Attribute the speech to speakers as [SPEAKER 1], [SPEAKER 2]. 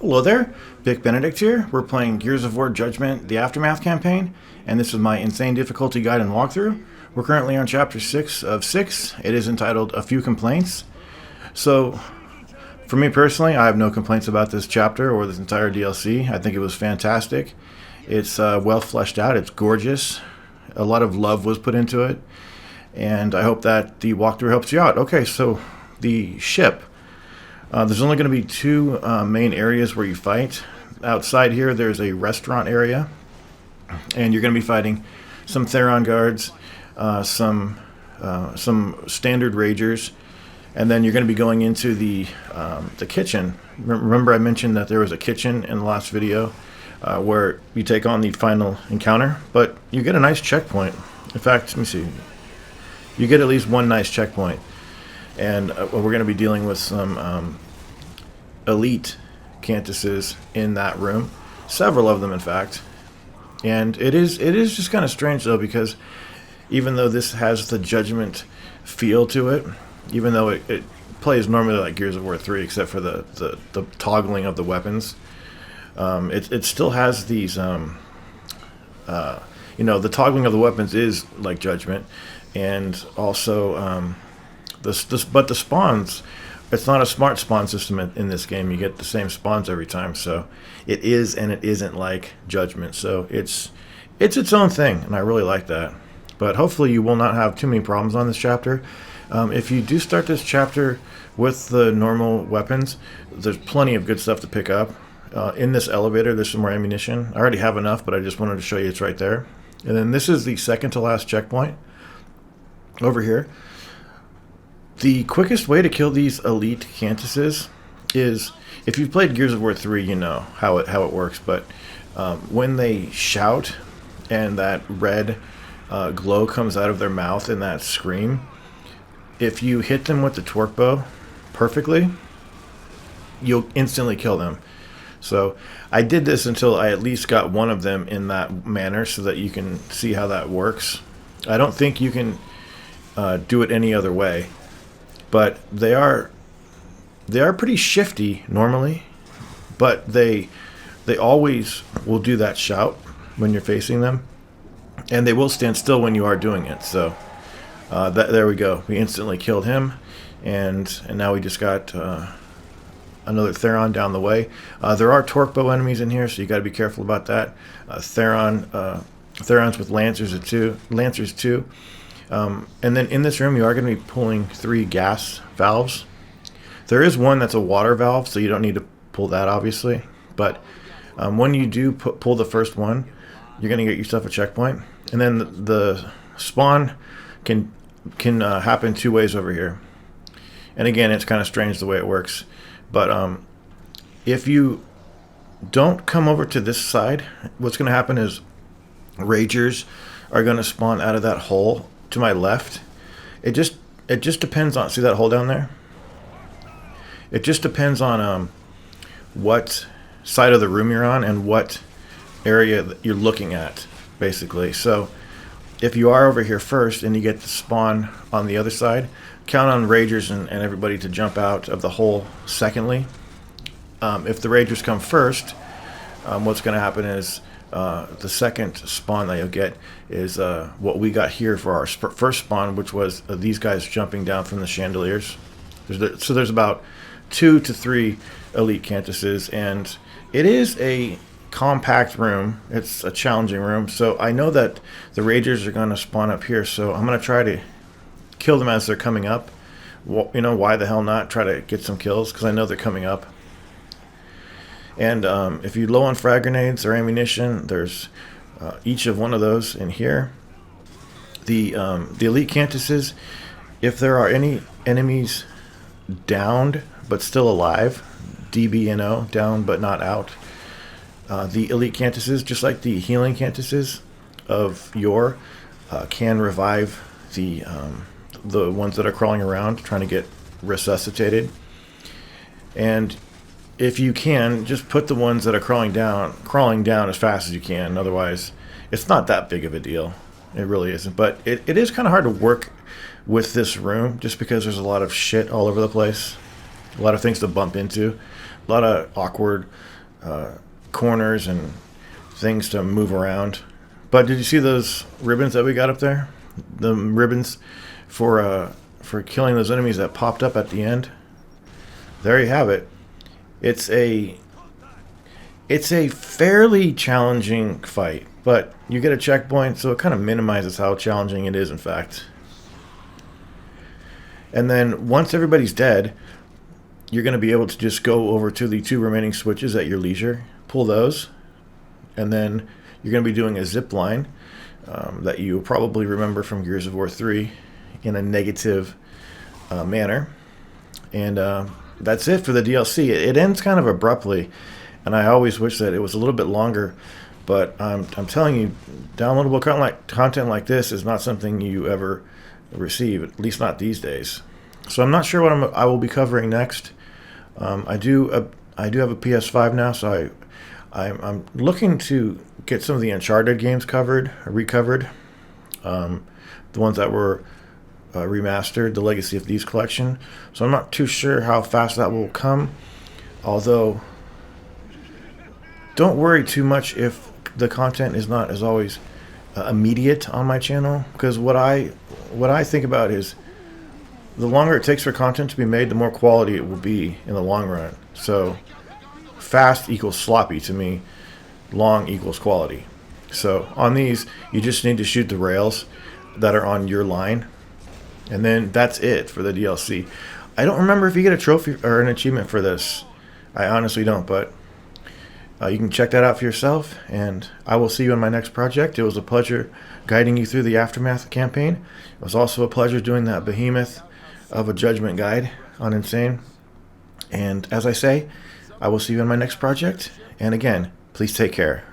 [SPEAKER 1] Hello there, Vic Benedict here. We're playing Gears of War Judgment, the Aftermath campaign, and this is my insane difficulty guide and walkthrough. We're currently on chapter 6 of 6. It is entitled A Few Complaints. So, for me personally, I have no complaints about this chapter or this entire DLC. I think it was fantastic. It's well fleshed out, it's gorgeous. A lot of love was put into it, and I hope that the walkthrough helps you out. Okay, so the ship. There's only going to be two main areas where you fight. Outside here, there's a restaurant area, and you're going to be fighting some Theron guards, some standard Ragers, and then you're going to be going into the kitchen. Remember, I mentioned that there was a kitchen in the last video where you take on the final encounter, but you get a nice checkpoint. In fact, let me see. You get at least one nice checkpoint. And we're going to be dealing with some elite Cantuses in that room, several of them, in fact. And it is just kind of strange though, because even though this has the Judgment feel to it, even though it plays normally like Gears of War 3, except for the toggling of the weapons, it still has these. The toggling of the weapons is like Judgment, and also. But the spawns, it's not a smart spawn system in this game. You get the same spawns every time, so it is and it isn't like Judgment. So it's its own thing, and I really like that. But hopefully you will not have too many problems on this chapter. If you do start this chapter with the normal weapons, there's plenty of good stuff to pick up. In this elevator, there's some more ammunition. I already have enough, but I just wanted to show you it's right there. And then this is the second to last checkpoint over here. The quickest way to kill these elite Cantuses is, if you've played Gears of War 3, you know how it works, but when they shout and that red glow comes out of their mouth in that scream, if you hit them with the torque bow perfectly, you'll instantly kill them. So I did this until I at least got one of them in that manner so that you can see how that works. I don't think you can do it any other way. But they are pretty shifty normally, but they always will do that shout when you're facing them, and they will stand still when you are doing it. So there we go. We instantly killed him, and now we just got another Theron down the way. There are torque bow enemies in here, so you got to be careful about that. Therons with lancers too. And then in this room, you are going to be pulling 3 gas valves. There is one that's a water valve, so you don't need to pull that, obviously. But when you do pull the first one, you're going to get yourself a checkpoint. And then the spawn can happen 2 ways over here. And again, it's kind of strange the way it works. But if you don't come over to this side, what's going to happen is Ragers are going to spawn out of that hole to my left. It just depends on, see that hole down there? It just depends on what side of the room you're on and what area that you're looking at, basically. So if you are over here first and you get the spawn on the other side, count on Ragers and everybody to jump out of the hole secondly. If the Ragers come first, what's going to happen is the second spawn that you'll get is what we got here for our first spawn, which was these guys jumping down from the chandeliers. So there's about 2 to 3 elite Cantuses, and it is a compact room. It's a challenging room, so I know that the Ragers are going to spawn up here, so I'm going to try to kill them as they're coming up. Why the hell not try to get some kills, because I know they're coming up. And if you're low on frag grenades or ammunition, there's each of one of those in here. The elite Cantuses, if there are any enemies downed but still alive, DBNO, down but not out, the elite Cantuses, just like the healing Cantuses of yore, can revive the ones that are crawling around trying to get resuscitated. And if you can, just put the ones that are crawling down as fast as you can. Otherwise, it's not that big of a deal. It really isn't. But it is kind of hard to work with this room just because there's a lot of shit all over the place. A lot of things to bump into. lot of awkward corners and things to move around. But did you see those ribbons that we got up there? The ribbons for killing those enemies that popped up at the end. There you have it. It's a fairly challenging fight, but you get a checkpoint, so it kind of minimizes how challenging it is, in fact. And then once everybody's dead, you're going to be able to just go over to the 2 remaining switches at your leisure, pull those, and then you're going to be doing a zip line that you probably remember from Gears of War 3 in a negative manner. And that's it for the DLC. It ends kind of abruptly, and I always wish that it was a little bit longer. But I'm telling you, downloadable content like this is not something you ever receive, at least not these days. So I'm not sure what I will be covering next. I do have a PS5 now, so I'm looking to get some of the Uncharted games recovered. The ones that were remastered, the Legacy of Thieves collection. So I'm not too sure how fast that will come. Although, don't worry too much if the content is not as always immediate on my channel, because what I think about is the longer it takes for content to be made, the more quality it will be in the long run. So fast equals sloppy to me, long equals quality. So on these, you just need to shoot the rails that are on your line, and then that's it for the DLC. I don't remember if you get a trophy or an achievement for this. I honestly don't, but you can check that out for yourself, and I will see you on my next project. It was a pleasure guiding you through the Aftermath campaign. It was also a pleasure doing that behemoth of a judgment guide on Insane. And as I say, I will see you on my next project. And again, please take care.